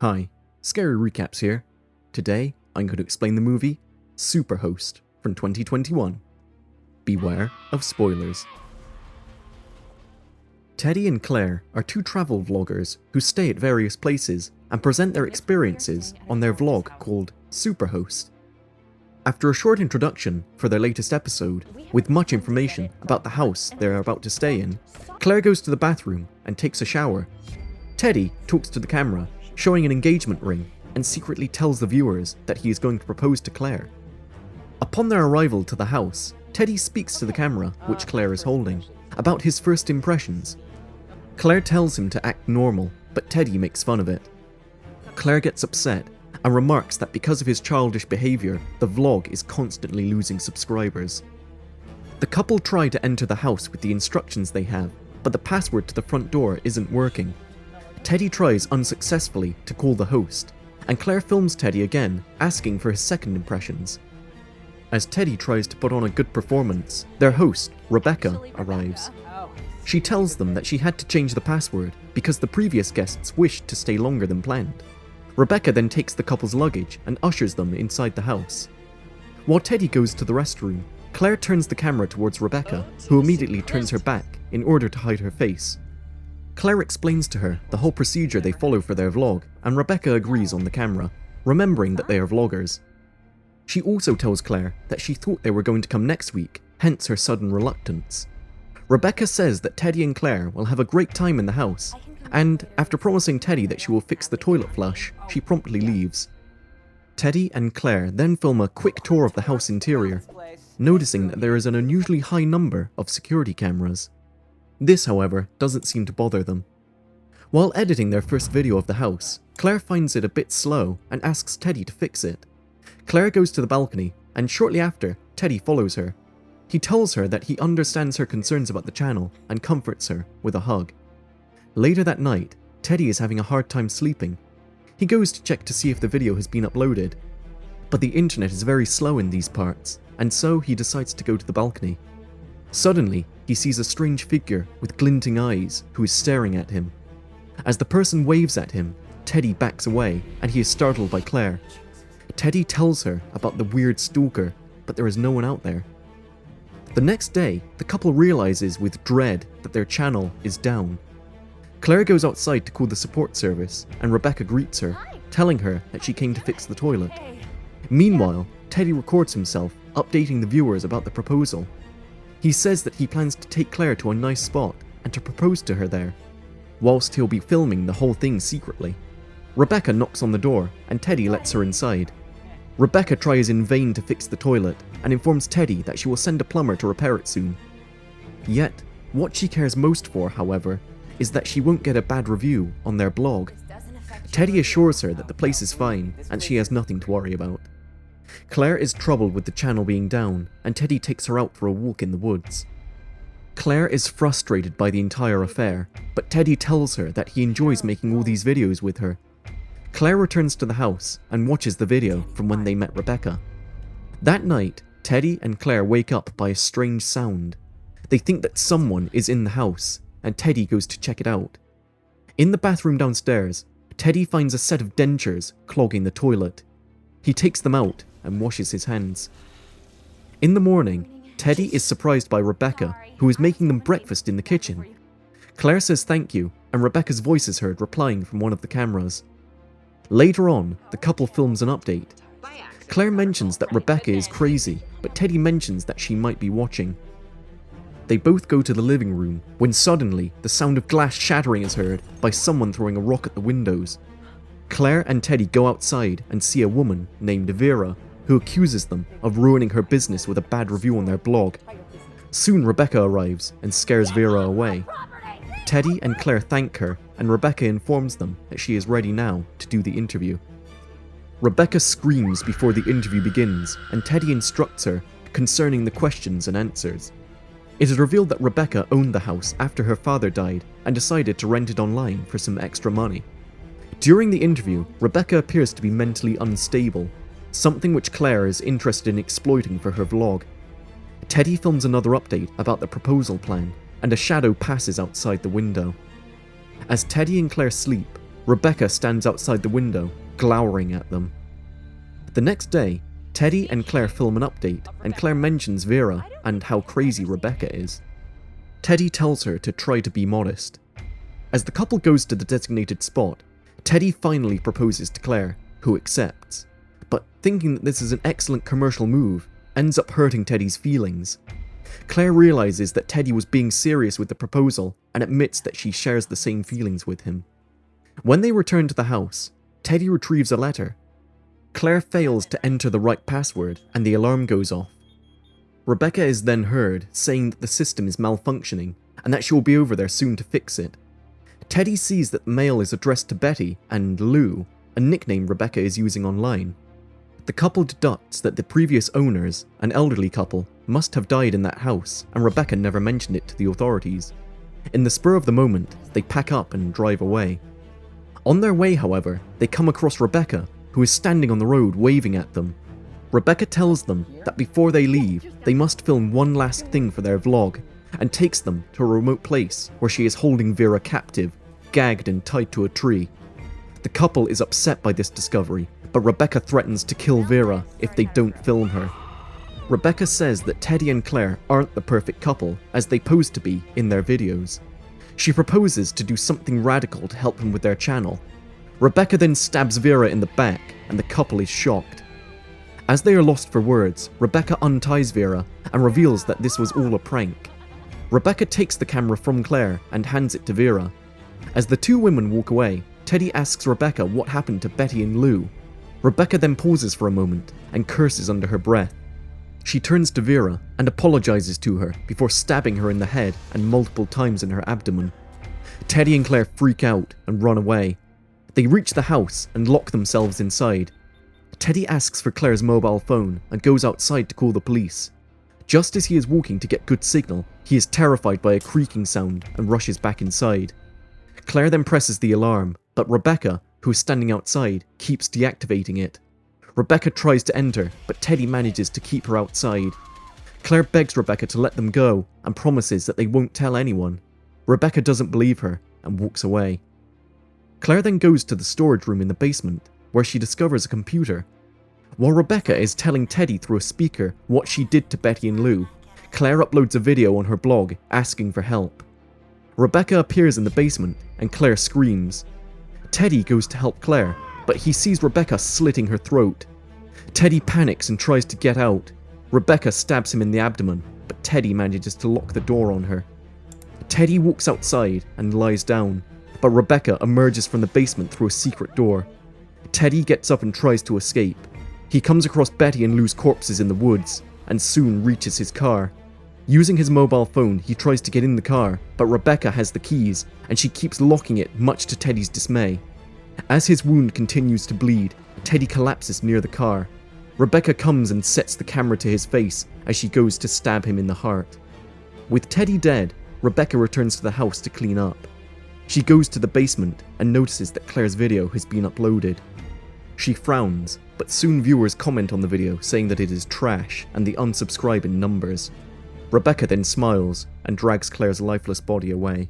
Hi, Scary Recaps here. Today, I'm going to explain the movie Superhost from 2021. Beware of spoilers. Teddy and Claire are two travel vloggers who stay at various places and present their experiences on their vlog called Superhost. After a short introduction for their latest episode, with much information about the house they are about to stay in, Claire goes to the bathroom and takes a shower. Teddy talks to the camera, showing an engagement ring, and secretly tells the viewers that he is going to propose to Claire. Upon their arrival to the house, Teddy speaks to the camera, which Claire is holding, about his first impressions. Claire tells him to act normal, but Teddy makes fun of it. Claire gets upset and remarks that because of his childish behaviour, the vlog is constantly losing subscribers. The couple try to enter the house with the instructions they have, but the password to the front door isn't working. Teddy tries unsuccessfully to call the host, and Claire films Teddy again, asking for his second impressions. As Teddy tries to put on a good performance, their host, Rebecca, arrives. She tells them that she had to change the password because the previous guests wished to stay longer than planned. Rebecca then takes the couple's luggage and ushers them inside the house. While Teddy goes to the restroom, Claire turns the camera towards Rebecca, who immediately turns her back in order to hide her face. Claire explains to her the whole procedure they follow for their vlog, and Rebecca agrees on the camera, remembering that they are vloggers. She also tells Claire that she thought they were going to come next week, hence her sudden reluctance. Rebecca says that Teddy and Claire will have a great time in the house, and after promising Teddy that she will fix the toilet flush, she promptly leaves. Teddy and Claire then film a quick tour of the house interior, noticing that there is an unusually high number of security cameras. This, however, doesn't seem to bother them. While editing their first video of the house, Claire finds it a bit slow and asks Teddy to fix it. Claire goes to the balcony, and shortly after, Teddy follows her. He tells her that he understands her concerns about the channel and comforts her with a hug. Later that night, Teddy is having a hard time sleeping. He goes to check to see if the video has been uploaded, but the internet is very slow in these parts, and so he decides to go to the balcony. Suddenly, he sees a strange figure with glinting eyes who is staring at him. As the person waves at him, Teddy backs away and he is startled by Claire. Teddy tells her about the weird stalker, but there is no one out there. The next day, the couple realizes with dread that their channel is down. Claire goes outside to call the support service, and Rebecca greets her, telling her that she came to fix the toilet. Meanwhile, Teddy records himself, updating the viewers about the proposal. He says that he plans to take Claire to a nice spot and to propose to her there, whilst he'll be filming the whole thing secretly. Rebecca knocks on the door, and Teddy lets her inside. Rebecca tries in vain to fix the toilet and informs Teddy that she will send a plumber to repair it soon. Yet, what she cares most for, however, is that she won't get a bad review on their blog. Teddy assures her that the place is fine and she has nothing to worry about. Claire is troubled with the channel being down, and Teddy takes her out for a walk in the woods. Claire is frustrated by the entire affair, but Teddy tells her that he enjoys making all these videos with her. Claire returns to the house and watches the video from when they met Rebecca. That night, Teddy and Claire wake up by a strange sound. They think that someone is in the house, and Teddy goes to check it out. In the bathroom downstairs, Teddy finds a set of dentures clogging the toilet. He takes them out and washes his hands. In the morning, Teddy is surprised by Rebecca, who is making them breakfast in the kitchen. Claire says thank you, and Rebecca's voice is heard replying from one of the cameras. Later on, the couple films an update. Claire mentions that Rebecca is crazy, but Teddy mentions that she might be watching. They both go to the living room, when suddenly the sound of glass shattering is heard by someone throwing a rock at the windows. Claire and Teddy go outside and see a woman named Vera, who accuses them of ruining her business with a bad review on their blog. Soon Rebecca arrives and scares Vera away. Teddy and Claire thank her, and Rebecca informs them that she is ready now to do the interview. Rebecca screams before the interview begins, and Teddy instructs her concerning the questions and answers. It is revealed that Rebecca owned the house after her father died and decided to rent it online for some extra money. During the interview, Rebecca appears to be mentally unstable, something which Claire is interested in exploiting for her vlog. Teddy films another update about the proposal plan, and a shadow passes outside the window. As Teddy and Claire sleep, Rebecca stands outside the window, glowering at them. The next day, Teddy and Claire film an update, and Claire mentions Vera and how crazy Rebecca is. Teddy tells her to try to be modest. As the couple goes to the designated spot, Teddy finally proposes to Claire, who accepts, but thinking that this is an excellent commercial move, ends up hurting Teddy's feelings. Claire realizes that Teddy was being serious with the proposal and admits that she shares the same feelings with him. When they return to the house, Teddy retrieves a letter. Claire fails to enter the right password and the alarm goes off. Rebecca is then heard saying that the system is malfunctioning and that she will be over there soon to fix it. Teddy sees that the mail is addressed to Betty and Lou, a nickname Rebecca is using online. The couple deducts that the previous owners, an elderly couple, must have died in that house, and Rebecca never mentioned it to the authorities. In the spur of the moment, they pack up and drive away. On their way, however, they come across Rebecca, who is standing on the road waving at them. Rebecca tells them that before they leave, they must film one last thing for their vlog, and takes them to a remote place where she is holding Vera captive, gagged and tied to a tree. The couple is upset by this discovery, but Rebecca threatens to kill Vera if they don't film her. Rebecca says that Teddy and Claire aren't the perfect couple, as they pose to be in their videos. She proposes to do something radical to help them with their channel. Rebecca then stabs Vera in the back, and the couple is shocked. As they are lost for words, Rebecca unties Vera and reveals that this was all a prank. Rebecca takes the camera from Claire and hands it to Vera. As the two women walk away, Teddy asks Rebecca what happened to Betty and Lou. Rebecca then pauses for a moment and curses under her breath. She turns to Vera and apologizes to her before stabbing her in the head and multiple times in her abdomen. Teddy and Claire freak out and run away. They reach the house and lock themselves inside. Teddy asks for Claire's mobile phone and goes outside to call the police. Just as he is walking to get good signal, he is terrified by a creaking sound and rushes back inside. Claire then presses the alarm, but Rebecca, who is standing outside, keeps deactivating it. Rebecca tries to enter, but Teddy manages to keep her outside. Claire begs Rebecca to let them go and promises that they won't tell anyone. Rebecca doesn't believe her and walks away. Claire then goes to the storage room in the basement, where she discovers a computer. While Rebecca is telling Teddy through a speaker what she did to Betty and Lou, Claire uploads a video on her blog asking for help. Rebecca appears in the basement and Claire screams. Teddy goes to help Claire, but he sees Rebecca slitting her throat. Teddy panics and tries to get out. Rebecca stabs him in the abdomen, but Teddy manages to lock the door on her. Teddy walks outside and lies down, but Rebecca emerges from the basement through a secret door. Teddy gets up and tries to escape. He comes across Betty and Lou's corpses in the woods, and soon reaches his car. Using his mobile phone, he tries to get in the car, but Rebecca has the keys, and she keeps locking it, much to Teddy's dismay. As his wound continues to bleed, Teddy collapses near the car. Rebecca comes and sets the camera to his face as she goes to stab him in the heart. With Teddy dead, Rebecca returns to the house to clean up. She goes to the basement and notices that Claire's video has been uploaded. She frowns, but soon viewers comment on the video saying that it is trash and they unsubscribe in numbers. Rebecca then smiles and drags Claire's lifeless body away.